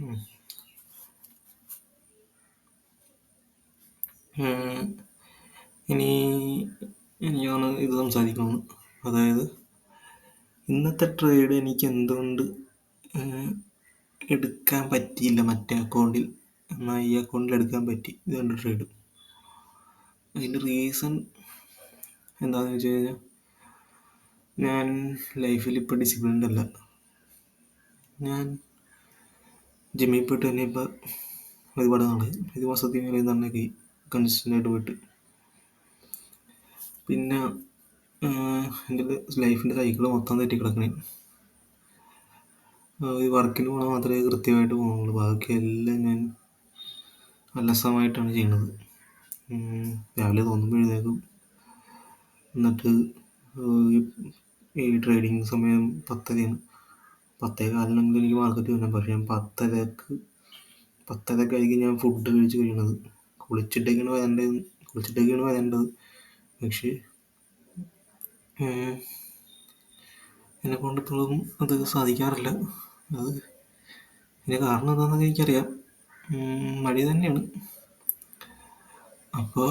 ഉം. ഏഹ് ഇനി എനിക്കാണ് ഇത് സംസാരിക്കുന്നത്. അതായത് ഇന്നത്തെ ട്രേഡ് എനിക്ക് എന്തുകൊണ്ട് ഏഹ്, എടുക്കാൻ പറ്റിയില്ല മറ്റേ അക്കൗണ്ടിൽ, എന്നാൽ ഈ അക്കൗണ്ടിൽ എടുക്കാൻ പറ്റി. ഇത് രണ്ട് ട്രേഡ്. അതിൻ്റെ റീസൺ എന്താണെന്ന് വെച്ച് കഴിഞ്ഞാൽ, ഞാൻ ലൈഫിൽ ഇപ്പോൾ ഡിസിപ്ലിൻഡ് അല്ല. ഞാൻ ജിമ്മിൽ പോയിട്ട് തന്നെ ഇപ്പം ഒരുപാട് നാളായി, ഒരു മാസത്തിൽ മേലെ തന്നെ കൺസിസ്റ്റൻ്റ് ആയിട്ട് പോയിട്ട്. പിന്നെ എൻ്റെ ലൈഫിൻ്റെ സൈക്കിൾ മൊത്തം തെറ്റി കിടക്കണേ. ഈ വർക്കിന് പോകണ മാത്രമേ കൃത്യമായിട്ട് പോകുന്നുള്ളൂ. ബാക്കിയെല്ലാം ഞാൻ അലസമായിട്ടാണ് ചെയ്യണത്. രാവിലെ തോന്നുമ്പോൾ എഴുന്നേക്കും. എന്നിട്ട് ഈ ഈ ട്രേഡിങ് സമയം 10:00-ആണ്. 10:15 എനിക്ക് മാർക്കറ്റ് വരണം. പക്ഷേ ഞാൻ 10:30 ഞാൻ ഫുഡ് കഴിച്ച് കഴിയണത്. കുളിച്ചിട്ടൊക്കെയാണ് വരേണ്ടത്. പക്ഷേ എന്നെക്കൊണ്ട് ഇപ്പോഴും അത് സാധിക്കാറില്ല. അത് ഇതിന് കാരണം എന്താണെന്നൊക്കെ എനിക്കറിയാം. മടി തന്നെയാണ്. അപ്പോൾ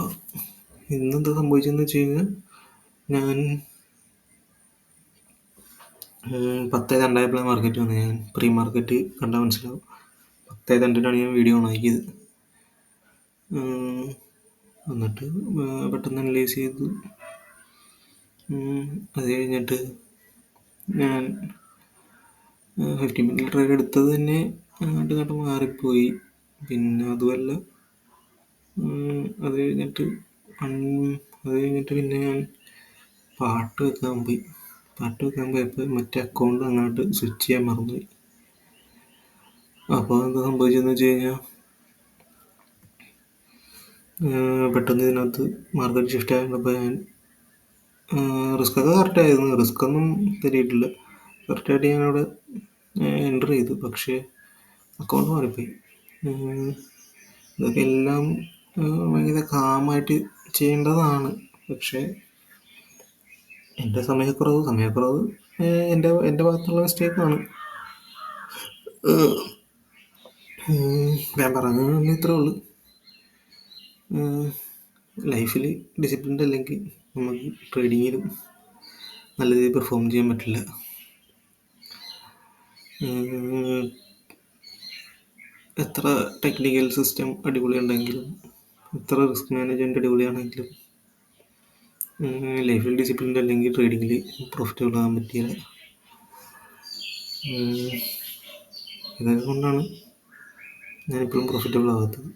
ഇന്നെന്താ സംഭവിച്ചതെന്ന് വെച്ച് കഴിഞ്ഞാൽ, ഞാൻ 10:02 മാർക്കറ്റ് വന്നത്. ഞാൻ പ്രീ മാർക്കറ്റ് കണ്ടാൽ മനസ്സിലാവും. 10:02 ഞാൻ വീഡിയോ ഓൺ ആക്കിയത്. എന്നിട്ട് പെട്ടെന്ന് അനലൈസ് ചെയ്തു. അത് കഴിഞ്ഞിട്ട് ഞാൻ 15 മിനിറ്റ് ട്രേഡ് എടുത്തത് തന്നെ അങ്ങോട്ട് മാറിപ്പോയി. പിന്നെ അതുമല്ല, അത് കഴിഞ്ഞിട്ട് പിന്നെ ഞാൻ പാട്ട് വെക്കാൻ പോയപ്പോൾ മറ്റേ അക്കൗണ്ട് അങ്ങോട്ട് സ്വിച്ച് ചെയ്യാൻ മറന്നുപോയി. അപ്പോൾ എന്താ സംഭവിച്ചതെന്ന് വെച്ച് കഴിഞ്ഞാൽ, പെട്ടെന്ന് ഇതിനകത്ത് മാർക്കറ്റ് ഷിഫ്റ്റ് ആയപ്പോൾ ഞാൻ റിസ്ക് ഒക്കെ കറക്റ്റായിരുന്നു. റിസ്ക് ഒന്നും തരിയിട്ടില്ല. കറക്റ്റായിട്ട് ഞാനവിടെ എൻ്റർ ചെയ്തു. പക്ഷേ അക്കൗണ്ട് മാറിപ്പോയി. ഇതൊക്കെ എല്ലാം ഭയങ്കര കാമായിട്ട് ചെയ്യേണ്ടതാണ്. പക്ഷേ എൻ്റെ സമയക്കുറവ് എൻ്റെ ഭാഗത്തുള്ള മിസ്റ്റേക്കാണ്. ഞാൻ പറഞ്ഞു ഇത്രേ ഉള്ളൂ. ലൈഫിൽ ഡിസിപ്ലിൻഡ് അല്ലെങ്കിൽ നമുക്ക് ട്രേഡിങ്ങിലും നല്ല രീതിയിൽ പെർഫോം ചെയ്യാൻ പറ്റില്ല. എത്ര ടെക്നിക്കൽ സിസ്റ്റം അടിപൊളി ഉണ്ടെങ്കിലും, എത്ര റിസ്ക് മാനേജ്മെൻറ്റ് അടിപൊളിയാണെങ്കിലും, ലൈഫിൽ ഡിസിപ്ലിൻഡ് അല്ലെങ്കിൽ ട്രേഡിങ്ങിൽ പ്രോഫിറ്റബിൾ ആകാൻ പറ്റില്ല. ഇതൊക്കെ കൊണ്ടാണ് ഞാനിപ്പോഴും പ്രോഫിറ്റബിൾ ആകാത്തത്.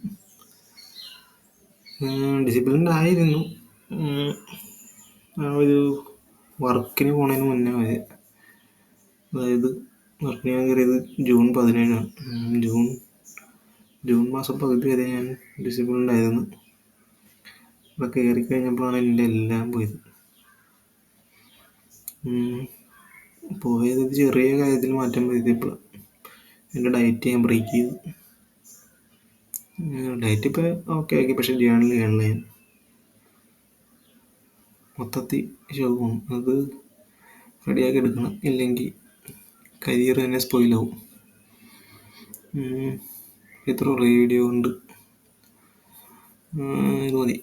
ഡിസിപ്ലിൻഡ് ആയിരുന്നു ആ ഒരു വർക്കിന് പോണതിന് മുന്നേ വരെ. അതായത് വർക്കിന് ഞാൻ കയറിയത് ജൂൺ 17-നാണ്. ജൂൺ മാസം പകുതി വരെ ഞാൻ ഡിസിപ്ലിൻഡ് ആയിരുന്നു. ഇവിടെ കയറി കഴിഞ്ഞപ്പോഴാണ് എൻ്റെ എല്ലാം പോയത്. ചെറിയ കാര്യത്തിൽ മാറ്റം വരുത്തിയപ്പോഴാണ്. എൻ്റെ ഡയറ്റ് ഞാൻ ബ്രേക്ക് ചെയ്തു. ഡയറ്റ് ഇപ്പോൾ ഓക്കെ ആക്കി. പക്ഷേ ജേണൽ ഞാൻ മൊത്തത്തിൽ ശോകമാണ്. അത് റെഡിയാക്കി എടുക്കണം. ഇല്ലെങ്കിൽ കരിയർ തന്നെ സ്പോയിലാവും. ഇത്ര ഉള്ള വീഡിയോ കൊണ്ട് ഇത് മതി.